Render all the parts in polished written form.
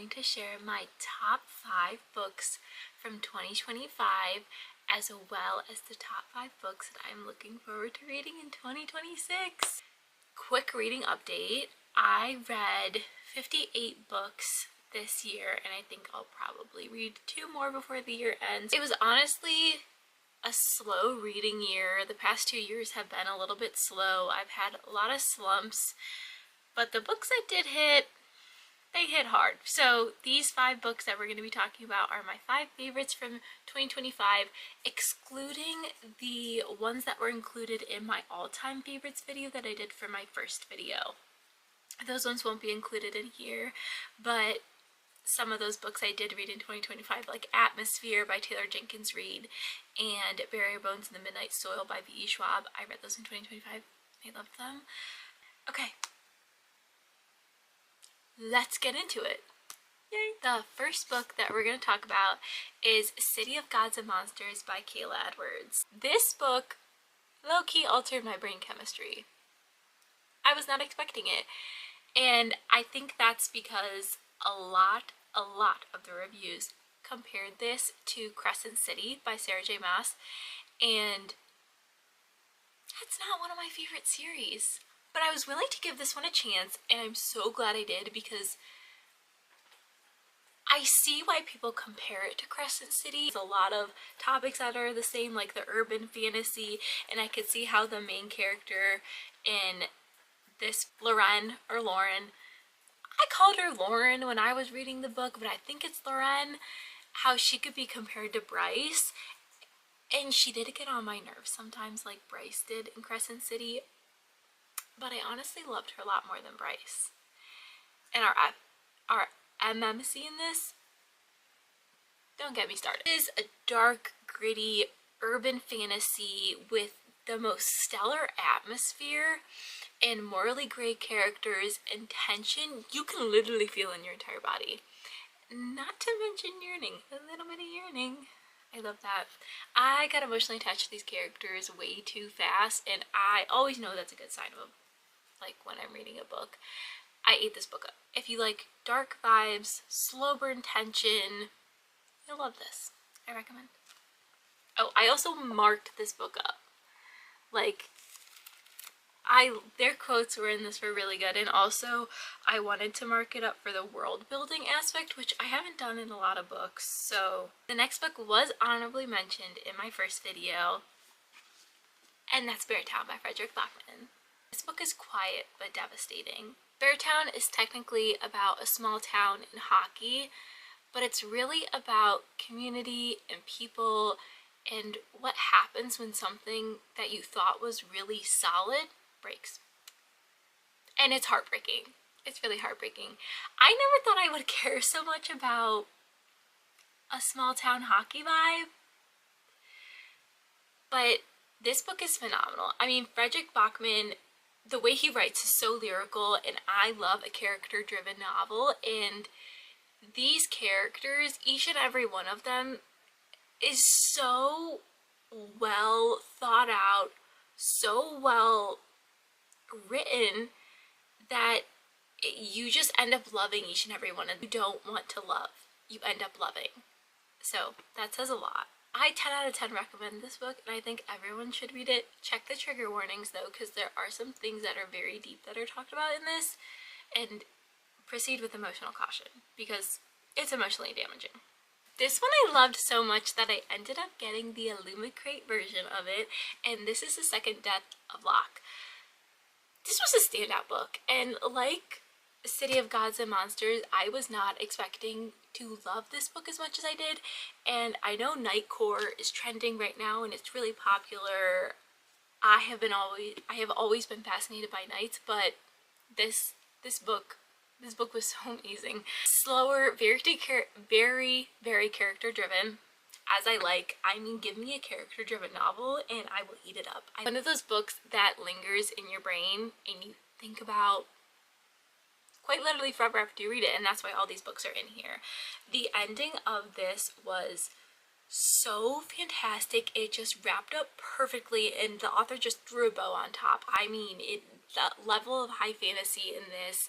going to share my top 5 books from 2025 as well as the top 5 books that I'm looking forward to reading in 2026. Quick reading update. I read 58 books this year and I think I'll probably read 2 more before the year ends. It was honestly a slow reading year. The past 2 years have been a little bit slow. I've had a lot of slumps, but the books that did hit, they hit hard. So these 5 books that we're going to be talking about are my 5 favorites from 2025, excluding the ones that were included in my all-time favorites video that I did for my first video. Those ones won't be included in here, but some of those books I did read in 2025, like Atmosphere by Taylor Jenkins Reid and Burial Bones in the Midnight Soil by V.E. Schwab. I read those in 2025. I loved them. Okay, let's get into it. Yay. The first book that we're going to talk about is City of Gods and Monsters by Kayla Edwards. This book low-key altered my brain chemistry. I was not expecting it, and I think that's because a lot of the reviews compared this to Crescent City by Sarah J. Maas, and that's not one of my favorite series. But I was willing to give this one a chance, and I'm so glad I did because I see why people compare it to Crescent City. There's a lot of topics that are the same, like the urban fantasy, and I could see how the main character in this, Lauren, I called her Lauren when I was reading the book, but I think it's Lauren, how she could be compared to Bryce, and she did get on my nerves sometimes like Bryce did in Crescent City, but I honestly loved her a lot more than Bryce. And our MMC in this, don't get me started. It is a dark, gritty, urban fantasy with the most stellar atmosphere and morally gray characters and tension you can literally feel in your entire body. Not to mention yearning, a little bit of yearning. I love that. I got emotionally attached to these characters way too fast, and I always know that's a good sign of, like, when I'm reading a book. I ate this book up. If you like dark vibes, slow burn tension, you'll love this. I recommend. Oh, I also marked this book up. Like, their quotes were in this were really good, and also I wanted to mark it up for the world building aspect, which I haven't done in a lot of books. So the next book was honorably mentioned in my first video, and that's Beartown by Fredrik Backman. This book is quiet but devastating. Beartown is technically about a small town in hockey, but it's really about community and people and what happens when something that you thought was really solid breaks. And it's heartbreaking. It's really heartbreaking. I never thought I would care so much about a small town hockey vibe, but this book is phenomenal. I mean, Fredrik Backman, the way he writes is so lyrical, and I love a character-driven novel, and these characters, each and every one of them, is so well thought out, so well written that you just end up loving each and every one, and you don't want to love, you end up loving. So that says a lot. I 10 out of 10 recommend this book, and I think everyone should read it. Check the trigger warnings though, because there are some things that are very deep that are talked about in this, and proceed with emotional caution because it's emotionally damaging. This one I loved so much that I ended up getting the Illumicrate version of it, and this is The Second Death of Locke. This was a standout book, and like City of Gods and Monsters, I was not expecting to love this book as much as I did, and I know Nightcore is trending right now and it's really popular. I have always been fascinated by knights, but this book was so amazing. Slower, very character driven, as I like. I mean, give me a character driven novel and I will eat it up. One of those books that lingers in your brain and you think about quite literally forever after you read it, and that's why all these books are in here. The ending of this was so fantastic. It just wrapped up perfectly, and the author just threw a bow on top. The level of high fantasy in this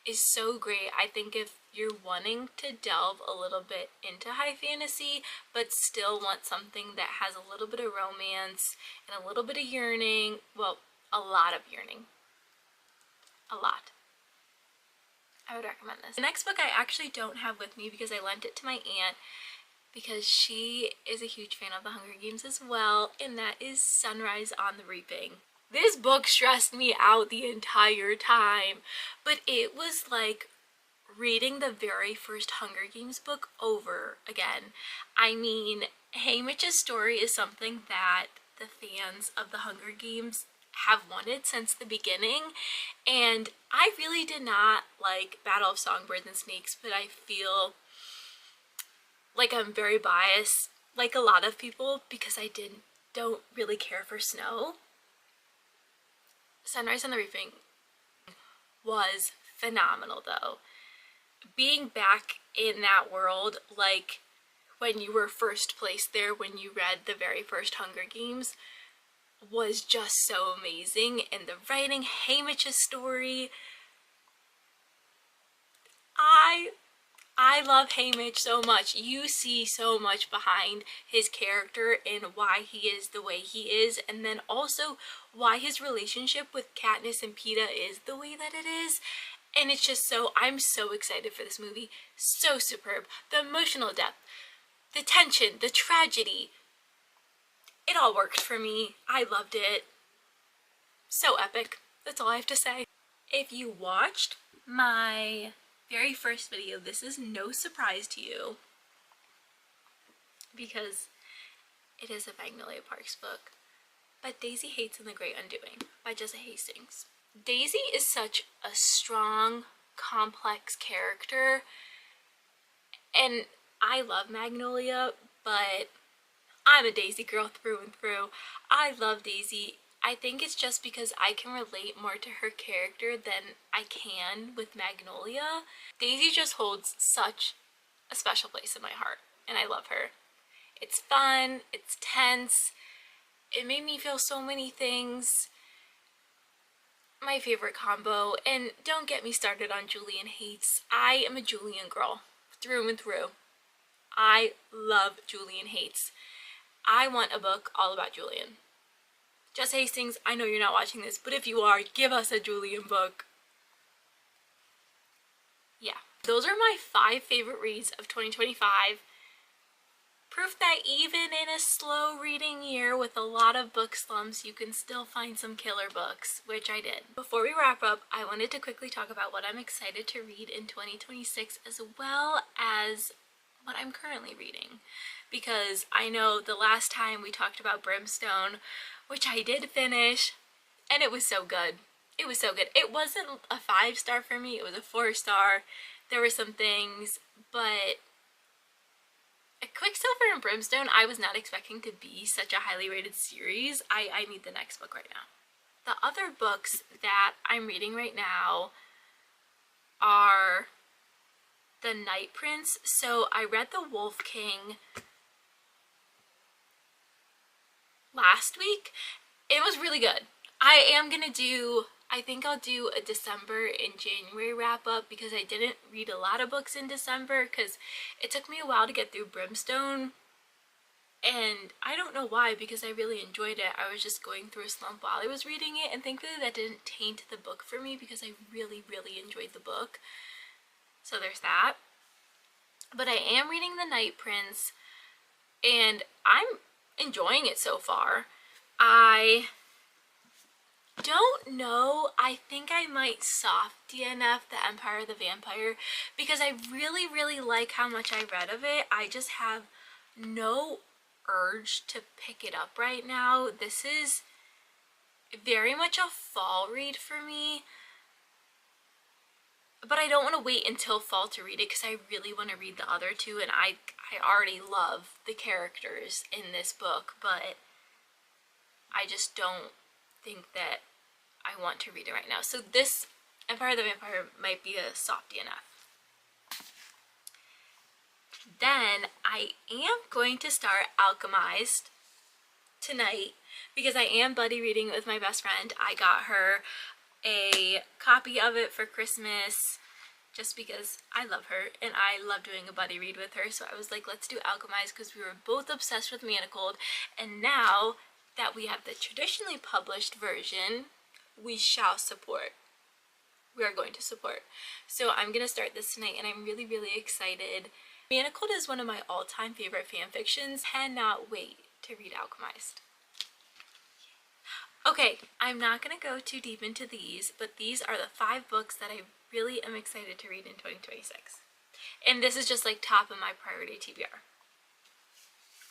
is so great. I think if you're wanting to delve a little bit into high fantasy, but still want something that has a little bit of romance and a little bit of yearning, well, a lot of yearning. A lot. I would recommend this. The next book I actually don't have with me because I lent it to my aunt because she is a huge fan of the Hunger Games as well, and that is Sunrise on the Reaping. This book stressed me out the entire time, but it was like reading the very first Hunger Games book over again. I mean, Haymitch's story is something that the fans of the Hunger Games have wanted since the beginning, and I really did not like Battle of Songbirds and Snakes, but I feel like I'm very biased, like a lot of people, because I don't really care for snow. Sunrise on the Reaping was phenomenal though. Being back in that world, like when you were first placed there when you read the very first Hunger Games, was just so amazing. And the writing, Haymitch's story, I love Haymitch so much. You see so much behind his character and why he is the way he is, and then also why his relationship with Katniss and Peeta is the way that it is. And it's just so, I'm so excited for this movie. So superb. The emotional depth, the tension, the tragedy, it all worked for me. I loved it. So epic. That's all I have to say. If you watched my very first video, this is no surprise to you because it is a Magnolia Parks book, but Daisy Hates and the Great Undoing by Jessa Hastings. Daisy is such a strong, complex character, and I love Magnolia, but I'm a Daisy girl through and through. I love Daisy. I think it's just because I can relate more to her character than I can with Magnolia. Daisy just holds such a special place in my heart, and I love her. It's fun, it's tense, it made me feel so many things. My favorite combo, and don't get me started on Julian Hates. I am a Julian girl, through and through. I love Julian Hates. I want a book all about Julian. Jessa Hastings, I know you're not watching this, but if you are, give us a Julian book. Yeah. Those are my 5 favorite reads of 2025. Proof that even in a slow reading year with a lot of book slumps, you can still find some killer books, which I did. Before we wrap up, I wanted to quickly talk about what I'm excited to read in 2026 as well as what I'm currently reading. Because I know the last time we talked about Brimstone, which I did finish, and it was so good. It was so good. It wasn't a 5-star for me, it was a 4-star. There were some things, but Quicksilver and Brimstone, I was not expecting to be such a highly rated series. I need the next book right now. The other books that I'm reading right now are The Night Prince. So I read The Wolf King last week. It was really good. I think I'll do a December and January wrap up because I didn't read a lot of books in December because it took me a while to get through Brimstone, and I don't know why, because I really enjoyed it. I was just going through a slump while I was reading it, and thankfully that didn't taint the book for me because I really enjoyed the book. So there's that. But I am reading The Night Prince and I'm enjoying it so far. I don't know, I think I might soft DNF The Empire of the Vampire because I really like how much I read of it. I just have no urge to pick it up right now. This is very much a fall read for me, but I don't want to wait until fall to read it because I really want to read the other two, and I already love the characters in this book, but I just don't think that I want to read it right now. So this Empire of the Vampire might be a soft DNF. Then I am going to start Alchemized tonight because I am buddy reading it with my best friend. I got her a copy of it for Christmas just because I love her and I love doing a buddy read with her. So I was like, let's do Alchemized because we were both obsessed with Manacled. And now that we have the traditionally published version, we shall support. We are going to support. So I'm going to start this tonight and I'm really, really excited. Manacled is one of my all-time favorite fan fictions. Cannot wait to read Alchemized. Okay, I'm not going to go too deep into these, but these are the 5 books that I really am excited to read in 2026. And this is just like top of my priority TBR.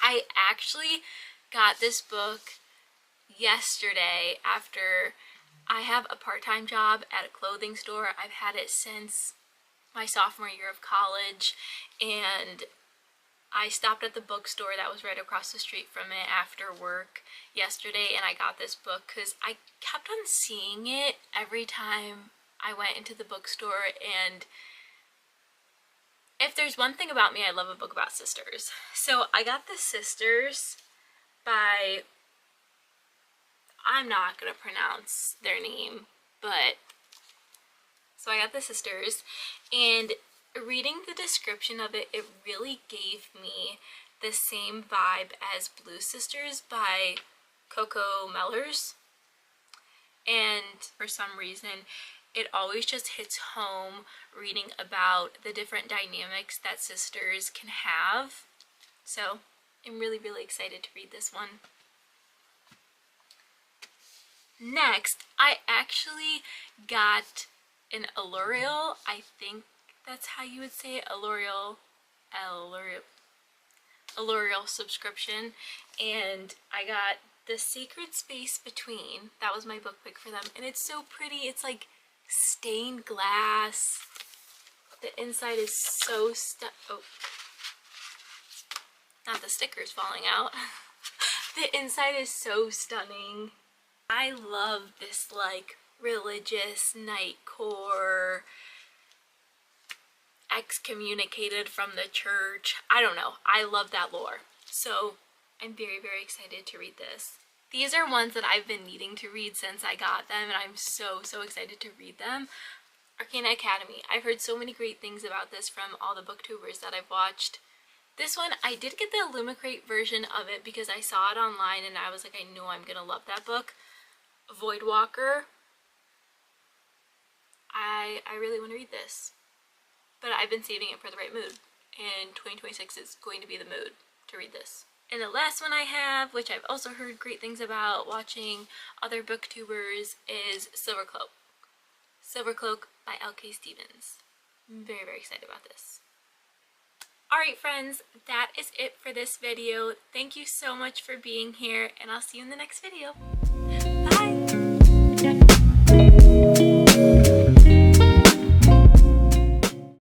I actually got this book yesterday after I have a part-time job at a clothing store. I've had it since my sophomore year of college, and I stopped at the bookstore that was right across the street from it after work yesterday, and I got this book because I kept on seeing it every time I went into the bookstore. And if there's one thing about me, I love a book about sisters. So I got The Sisters by, I'm not gonna pronounce their name, but so I got The Sisters, and reading the description of it, it really gave me the same vibe as Blue Sisters by Coco Mellors. And for some reason, it always just hits home reading about the different dynamics that sisters can have. So I'm really, really excited to read this one. Next, I actually got an Allurial, I think that's how you would say it, Allurial subscription, and I got The Sacred Space Between. That was my book pick for them, and it's so pretty. It's like stained glass. The inside is so not the stickers falling out. The inside is so stunning. I love this like religious nightcore, excommunicated from the church. I don't know. I love that lore. So I'm very, very excited to read this. These are ones that I've been needing to read since I got them, and I'm so, so excited to read them. Arcana Academy. I've heard so many great things about this from all the booktubers that I've watched. This one, I did get the Illumicrate version of it because I saw it online and I was like, I know I'm gonna love that book. Voidwalker. I really want to read this, but I've been saving it for the right mood, and 2026 is going to be the mood to read this. And the last one I have, which I've also heard great things about watching other booktubers, is Silvercloak. Silvercloak by L.K. Stevens. I'm very, very excited about this. Alright friends, that is it for this video. Thank you so much for being here, and I'll see you in the next video.